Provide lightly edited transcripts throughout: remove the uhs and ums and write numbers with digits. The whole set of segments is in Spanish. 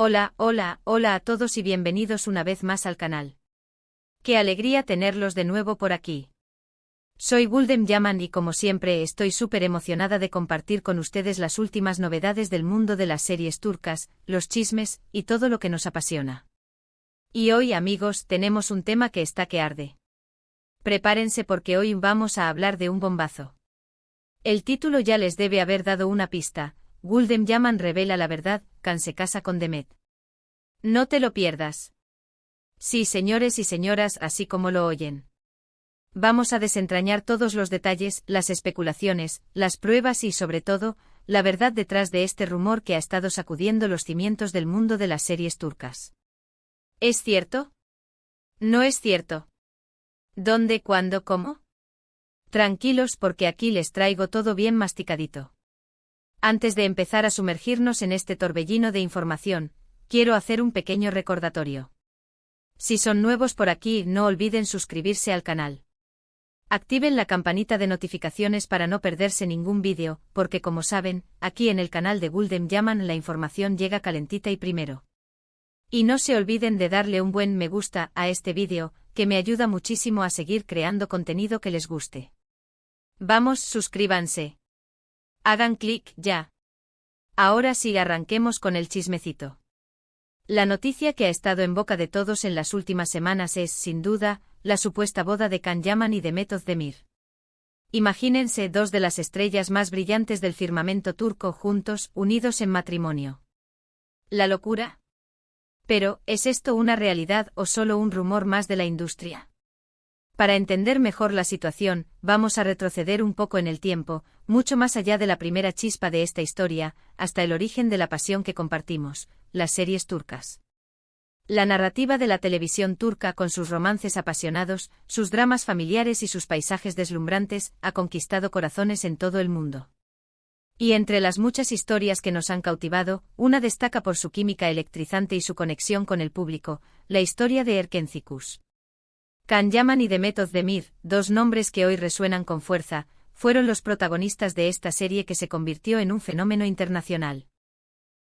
Hola a todos y bienvenidos una vez más al canal. Qué alegría tenerlos de nuevo por aquí. Soy Gulden Yaman y como siempre estoy súper emocionada de compartir con ustedes las últimas novedades del mundo de las series turcas, los chismes y todo lo que nos apasiona. Y hoy, amigos, tenemos un tema que está que arde. Prepárense porque hoy vamos a hablar de un bombazo. El título ya les debe haber dado una pista. Gulden Yaman revela la verdad, Can se casa con Demet. No te lo pierdas. Sí, señores y señoras, así como lo oyen. Vamos a desentrañar todos los detalles, las especulaciones, las pruebas y, sobre todo, la verdad detrás de este rumor que ha estado sacudiendo los cimientos del mundo de las series turcas. ¿Es cierto? ¿No es cierto? ¿Dónde, cuándo, cómo? Tranquilos porque aquí les traigo todo bien masticadito. Antes de empezar a sumergirnos en este torbellino de información, quiero hacer un pequeño recordatorio. Si son nuevos por aquí, no olviden suscribirse al canal. Activen la campanita de notificaciones para no perderse ningún vídeo, porque como saben, aquí en el canal de Gulden Yaman la información llega calentita y primero. Y no se olviden de darle un buen me gusta a este vídeo, que me ayuda muchísimo a seguir creando contenido que les guste. Vamos, suscríbanse. Hagan clic ya. Ahora sí arranquemos con el chismecito. La noticia que ha estado en boca de todos en las últimas semanas es, sin duda, la supuesta boda de Can Yaman y Demet Özdemir. Imagínense dos de las estrellas más brillantes del firmamento turco juntos, unidos en matrimonio. ¿La locura? Pero, ¿es esto una realidad o solo un rumor más de la industria? Para entender mejor la situación, vamos a retroceder un poco en el tiempo, mucho más allá de la primera chispa de esta historia, hasta el origen de la pasión que compartimos, las series turcas. La narrativa de la televisión turca con sus romances apasionados, sus dramas familiares y sus paisajes deslumbrantes, ha conquistado corazones en todo el mundo. Y entre las muchas historias que nos han cautivado, una destaca por su química electrizante y su conexión con el público, la historia de Erkencikus. Can Yaman y Demet Özdemir, dos nombres que hoy resuenan con fuerza, fueron los protagonistas de esta serie que se convirtió en un fenómeno internacional.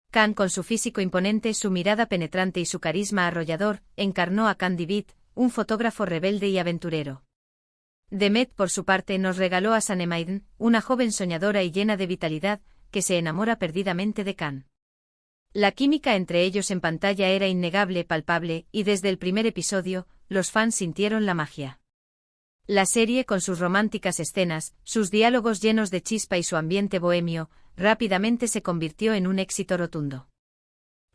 Can, con su físico imponente, su mirada penetrante y su carisma arrollador, encarnó a Can Divit, un fotógrafo rebelde y aventurero. Demet, por su parte, nos regaló a Sanemaiden, una joven soñadora y llena de vitalidad, que se enamora perdidamente de Can. La química entre ellos en pantalla era innegable, palpable, y desde el primer episodio, los fans sintieron la magia. La serie, con sus románticas escenas, sus diálogos llenos de chispa y su ambiente bohemio, rápidamente se convirtió en un éxito rotundo.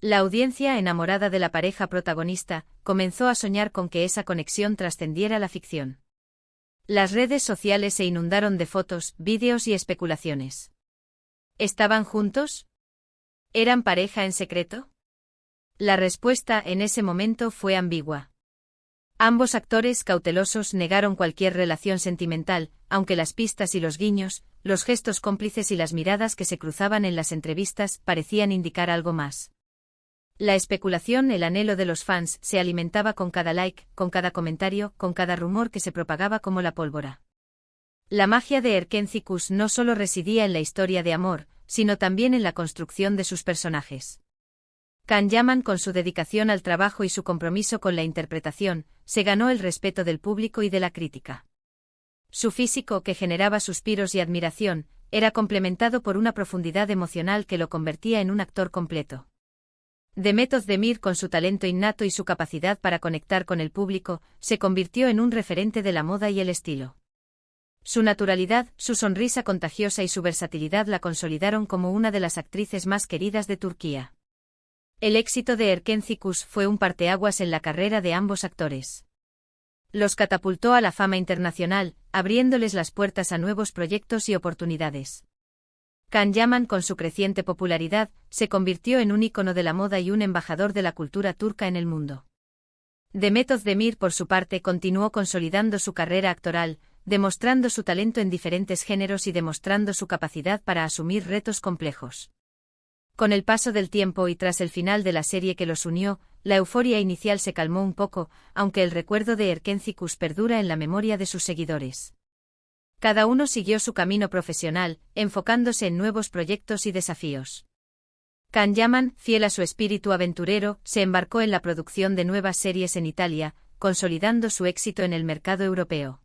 La audiencia, enamorada de la pareja protagonista, comenzó a soñar con que esa conexión trascendiera la ficción. Las redes sociales se inundaron de fotos, vídeos y especulaciones. ¿Estaban juntos? ¿Eran pareja en secreto? La respuesta en ese momento fue ambigua. Ambos actores cautelosos negaron cualquier relación sentimental, aunque las pistas y los guiños, los gestos cómplices y las miradas que se cruzaban en las entrevistas parecían indicar algo más. La especulación, el anhelo de los fans, se alimentaba con cada like, con cada comentario, con cada rumor que se propagaba como la pólvora. La magia de Erkencikus no solo residía en la historia de amor, sino también en la construcción de sus personajes. Can Yaman, con su dedicación al trabajo y su compromiso con la interpretación, se ganó el respeto del público y de la crítica. Su físico, que generaba suspiros y admiración, era complementado por una profundidad emocional que lo convertía en un actor completo. Demet Özdemir, con su talento innato y su capacidad para conectar con el público, se convirtió en un referente de la moda y el estilo. Su naturalidad, su sonrisa contagiosa y su versatilidad la consolidaron como una de las actrices más queridas de Turquía. El éxito de Erkencikus fue un parteaguas en la carrera de ambos actores. Los catapultó a la fama internacional, abriéndoles las puertas a nuevos proyectos y oportunidades. Can Yaman, con su creciente popularidad, se convirtió en un ícono de la moda y un embajador de la cultura turca en el mundo. Demet Özdemir, por su parte, continuó consolidando su carrera actoral, demostrando su talento en diferentes géneros y demostrando su capacidad para asumir retos complejos. Con el paso del tiempo y tras el final de la serie que los unió, la euforia inicial se calmó un poco, aunque el recuerdo de Erkencikus perdura en la memoria de sus seguidores. Cada uno siguió su camino profesional, enfocándose en nuevos proyectos y desafíos. Can Yaman, fiel a su espíritu aventurero, se embarcó en la producción de nuevas series en Italia, consolidando su éxito en el mercado europeo.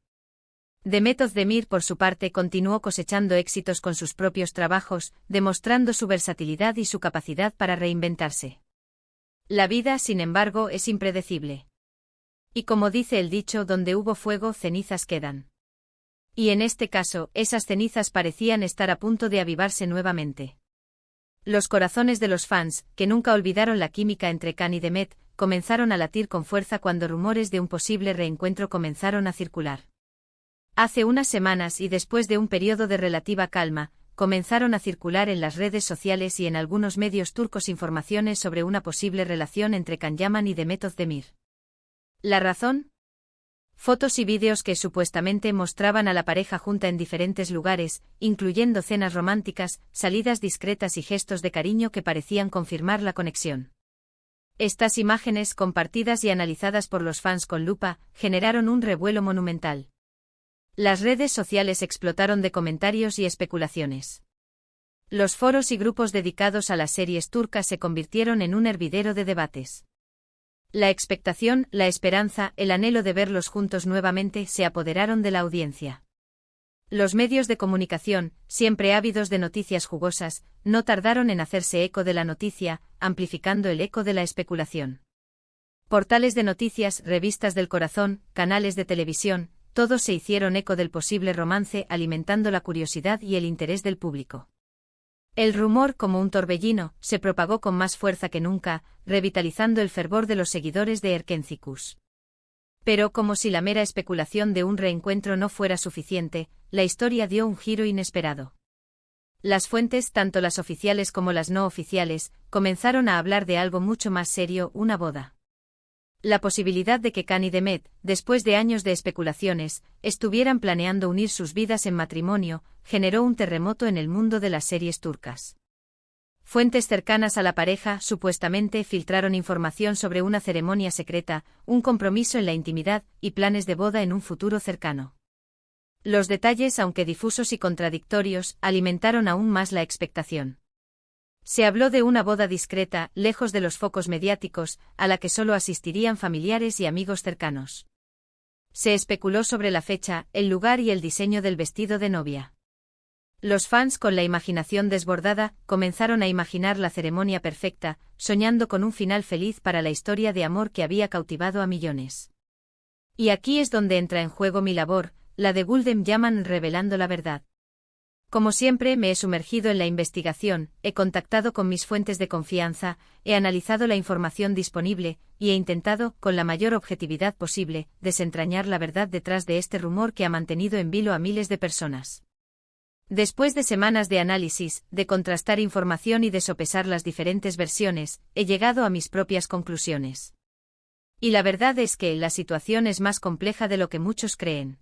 Demet Özdemir, por su parte, continuó cosechando éxitos con sus propios trabajos, demostrando su versatilidad y su capacidad para reinventarse. La vida, sin embargo, es impredecible. Y como dice el dicho, donde hubo fuego, cenizas quedan. Y en este caso, esas cenizas parecían estar a punto de avivarse nuevamente. Los corazones de los fans, que nunca olvidaron la química entre Can y Demet, comenzaron a latir con fuerza cuando rumores de un posible reencuentro comenzaron a circular. Hace unas semanas y después de un periodo de relativa calma, comenzaron a circular en las redes sociales y en algunos medios turcos informaciones sobre una posible relación entre Can Yaman y Demet Özdemir. ¿La razón? Fotos y vídeos que supuestamente mostraban a la pareja junta en diferentes lugares, incluyendo cenas románticas, salidas discretas y gestos de cariño que parecían confirmar la conexión. Estas imágenes, compartidas y analizadas por los fans con lupa, generaron un revuelo monumental. Las redes sociales explotaron de comentarios y especulaciones. Los foros y grupos dedicados a las series turcas se convirtieron en un hervidero de debates. La expectación, la esperanza, el anhelo de verlos juntos nuevamente se apoderaron de la audiencia. Los medios de comunicación, siempre ávidos de noticias jugosas, no tardaron en hacerse eco de la noticia, amplificando el eco de la especulación. Portales de noticias, revistas del corazón, canales de televisión, todos se hicieron eco del posible romance, alimentando la curiosidad y el interés del público. El rumor, como un torbellino, se propagó con más fuerza que nunca, revitalizando el fervor de los seguidores de Erkencikus. Pero como si la mera especulación de un reencuentro no fuera suficiente, la historia dio un giro inesperado. Las fuentes, tanto las oficiales como las no oficiales, comenzaron a hablar de algo mucho más serio, una boda. La posibilidad de que Can y Demet, después de años de especulaciones, estuvieran planeando unir sus vidas en matrimonio, generó un terremoto en el mundo de las series turcas. Fuentes cercanas a la pareja supuestamente filtraron información sobre una ceremonia secreta, un compromiso en la intimidad y planes de boda en un futuro cercano. Los detalles, aunque difusos y contradictorios, alimentaron aún más la expectación. Se habló de una boda discreta, lejos de los focos mediáticos, a la que solo asistirían familiares y amigos cercanos. Se especuló sobre la fecha, el lugar y el diseño del vestido de novia. Los fans, con la imaginación desbordada, comenzaron a imaginar la ceremonia perfecta, soñando con un final feliz para la historia de amor que había cautivado a millones. Y aquí es donde entra en juego mi labor, la de Gülden Yaman, revelando la verdad. Como siempre, me he sumergido en la investigación, he contactado con mis fuentes de confianza, he analizado la información disponible, y he intentado, con la mayor objetividad posible, desentrañar la verdad detrás de este rumor que ha mantenido en vilo a miles de personas. Después de semanas de análisis, de contrastar información y de sopesar las diferentes versiones, he llegado a mis propias conclusiones. Y la verdad es que la situación es más compleja de lo que muchos creen.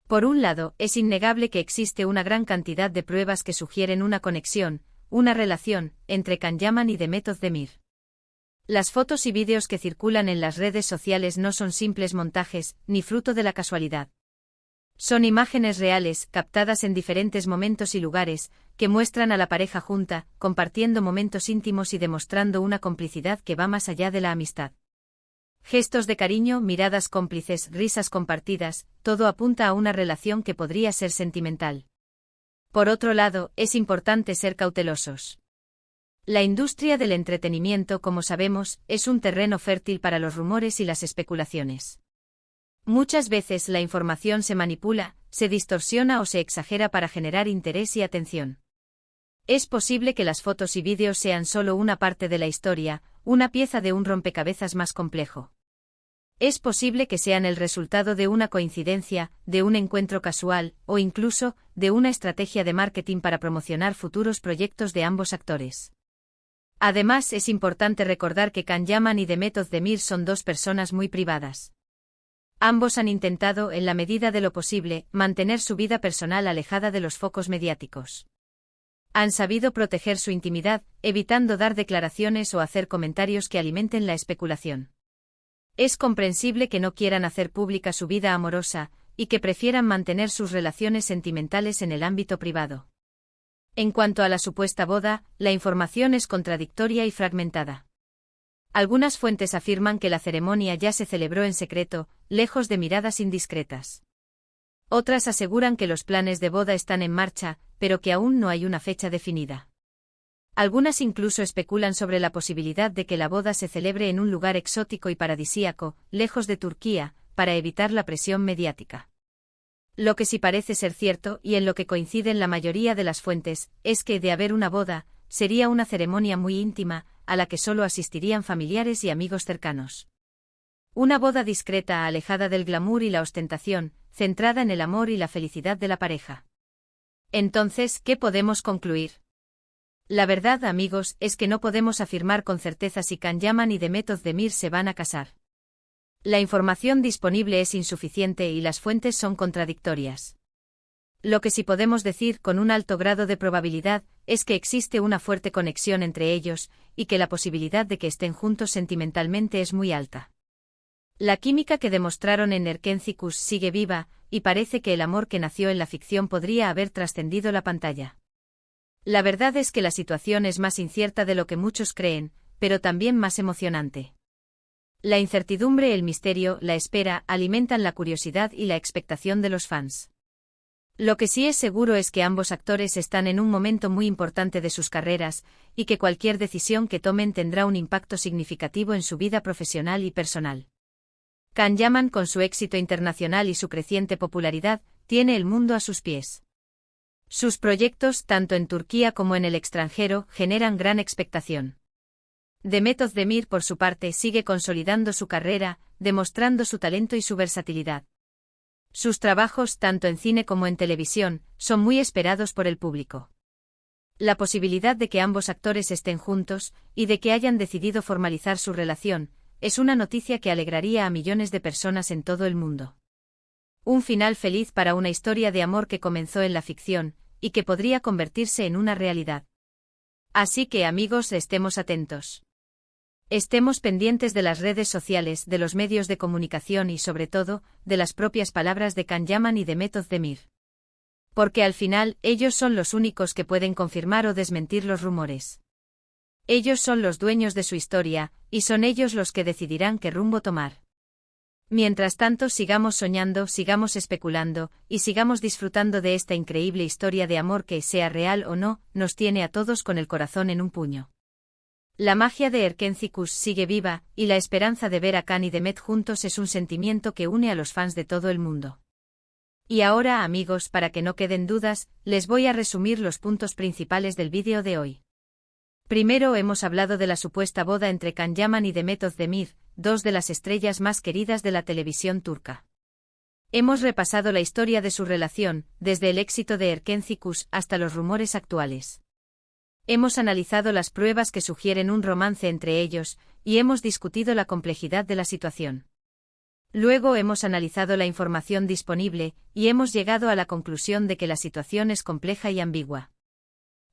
Por un lado, es innegable que existe una gran cantidad de pruebas que sugieren una conexión, una relación, entre Can Yaman y Demet Özdemir. Las fotos y vídeos que circulan en las redes sociales no son simples montajes, ni fruto de la casualidad. Son imágenes reales, captadas en diferentes momentos y lugares, que muestran a la pareja junta, compartiendo momentos íntimos y demostrando una complicidad que va más allá de la amistad. Gestos de cariño, miradas cómplices, risas compartidas, todo apunta a una relación que podría ser sentimental. Por otro lado, es importante ser cautelosos. La industria del entretenimiento, como sabemos, es un terreno fértil para los rumores y las especulaciones. Muchas veces la información se manipula, se distorsiona o se exagera para generar interés y atención. Es posible que las fotos y vídeos sean solo una parte de la historia, una pieza de un rompecabezas más complejo. Es posible que sean el resultado de una coincidencia, de un encuentro casual, o incluso, de una estrategia de marketing para promocionar futuros proyectos de ambos actores. Además, es importante recordar que Can Yaman y Demet Özdemir son dos personas muy privadas. Ambos han intentado, en la medida de lo posible, mantener su vida personal alejada de los focos mediáticos. Han sabido proteger su intimidad, evitando dar declaraciones o hacer comentarios que alimenten la especulación. Es comprensible que no quieran hacer pública su vida amorosa, y que prefieran mantener sus relaciones sentimentales en el ámbito privado. En cuanto a la supuesta boda, la información es contradictoria y fragmentada. Algunas fuentes afirman que la ceremonia ya se celebró en secreto, lejos de miradas indiscretas. Otras aseguran que los planes de boda están en marcha, pero que aún no hay una fecha definida. Algunas incluso especulan sobre la posibilidad de que la boda se celebre en un lugar exótico y paradisíaco, lejos de Turquía, para evitar la presión mediática. Lo que sí parece ser cierto, y en lo que coinciden la mayoría de las fuentes, es que, de haber una boda, sería una ceremonia muy íntima, a la que solo asistirían familiares y amigos cercanos. Una boda discreta, alejada del glamour y la ostentación, centrada en el amor y la felicidad de la pareja. Entonces, ¿qué podemos concluir? La verdad, amigos, es que no podemos afirmar con certeza si Can Yaman y Demet Özdemir se van a casar. La información disponible es insuficiente y las fuentes son contradictorias. Lo que sí podemos decir con un alto grado de probabilidad es que existe una fuerte conexión entre ellos y que la posibilidad de que estén juntos sentimentalmente es muy alta. La química que demostraron en Erkenci Kuş sigue viva, y parece que el amor que nació en la ficción podría haber trascendido la pantalla. La verdad es que la situación es más incierta de lo que muchos creen, pero también más emocionante. La incertidumbre, el misterio, la espera, alimentan la curiosidad y la expectación de los fans. Lo que sí es seguro es que ambos actores están en un momento muy importante de sus carreras, y que cualquier decisión que tomen tendrá un impacto significativo en su vida profesional y personal. Can Yaman, con su éxito internacional y su creciente popularidad, tiene el mundo a sus pies. Sus proyectos, tanto en Turquía como en el extranjero, generan gran expectación. Demet Özdemir, por su parte, sigue consolidando su carrera, demostrando su talento y su versatilidad. Sus trabajos, tanto en cine como en televisión, son muy esperados por el público. La posibilidad de que ambos actores estén juntos, y de que hayan decidido formalizar su relación, es una noticia que alegraría a millones de personas en todo el mundo. Un final feliz para una historia de amor que comenzó en la ficción, y que podría convertirse en una realidad. Así que, amigos, estemos atentos. Estemos pendientes de las redes sociales, de los medios de comunicación y, sobre todo, de las propias palabras de Can Yaman y Demet Özdemir. Porque al final, ellos son los únicos que pueden confirmar o desmentir los rumores. Ellos son los dueños de su historia, y son ellos los que decidirán qué rumbo tomar. Mientras tanto, sigamos soñando, sigamos especulando, y sigamos disfrutando de esta increíble historia de amor que, sea real o no, nos tiene a todos con el corazón en un puño. La magia de Erkenci Kuş sigue viva, y la esperanza de ver a Can y Demet juntos es un sentimiento que une a los fans de todo el mundo. Y ahora, amigos, para que no queden dudas, les voy a resumir los puntos principales del vídeo de hoy. Primero, hemos hablado de la supuesta boda entre Can Yaman y Demet Özdemir, dos de las estrellas más queridas de la televisión turca. Hemos repasado la historia de su relación, desde el éxito de Erkenci Kuş hasta los rumores actuales. Hemos analizado las pruebas que sugieren un romance entre ellos, y hemos discutido la complejidad de la situación. Luego hemos analizado la información disponible, y hemos llegado a la conclusión de que la situación es compleja y ambigua.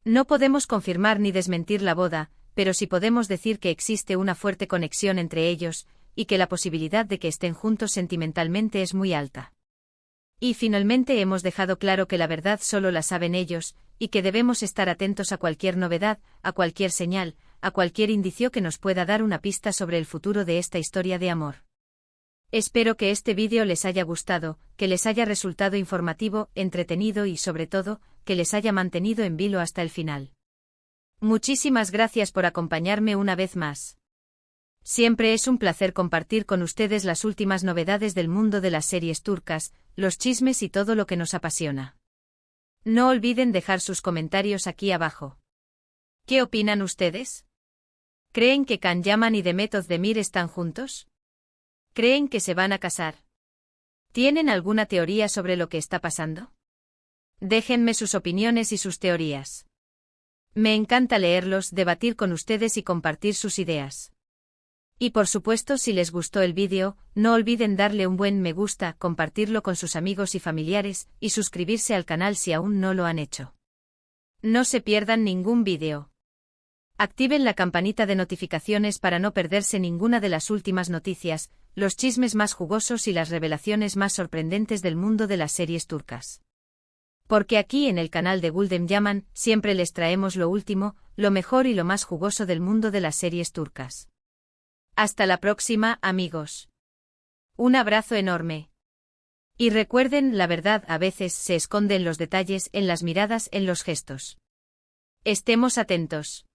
No podemos confirmar ni desmentir la boda, pero sí podemos decir que existe una fuerte conexión entre ellos, y que la posibilidad de que estén juntos sentimentalmente es muy alta. Y finalmente hemos dejado claro que la verdad solo la saben ellos, y que debemos estar atentos a cualquier novedad, a cualquier señal, a cualquier indicio que nos pueda dar una pista sobre el futuro de esta historia de amor. Espero que este vídeo les haya gustado, que les haya resultado informativo, entretenido y, sobre todo, que les haya mantenido en vilo hasta el final. Muchísimas gracias por acompañarme una vez más. Siempre es un placer compartir con ustedes las últimas novedades del mundo de las series turcas, los chismes y todo lo que nos apasiona. No olviden dejar sus comentarios aquí abajo. ¿Qué opinan ustedes? ¿Creen que Can Yaman y Demet Özdemir están juntos? ¿Creen que se van a casar? ¿Tienen alguna teoría sobre lo que está pasando? Déjenme sus opiniones y sus teorías. Me encanta leerlos, debatir con ustedes y compartir sus ideas. Y por supuesto, si les gustó el vídeo, no olviden darle un buen me gusta, compartirlo con sus amigos y familiares, y suscribirse al canal si aún no lo han hecho. No se pierdan ningún vídeo. Activen la campanita de notificaciones para no perderse ninguna de las últimas noticias, los chismes más jugosos y las revelaciones más sorprendentes del mundo de las series turcas. Porque aquí en el canal de Guldem Yaman siempre les traemos lo último, lo mejor y lo más jugoso del mundo de las series turcas. Hasta la próxima, amigos. Un abrazo enorme. Y recuerden, la verdad a veces se esconde en los detalles, en las miradas, en los gestos. Estemos atentos.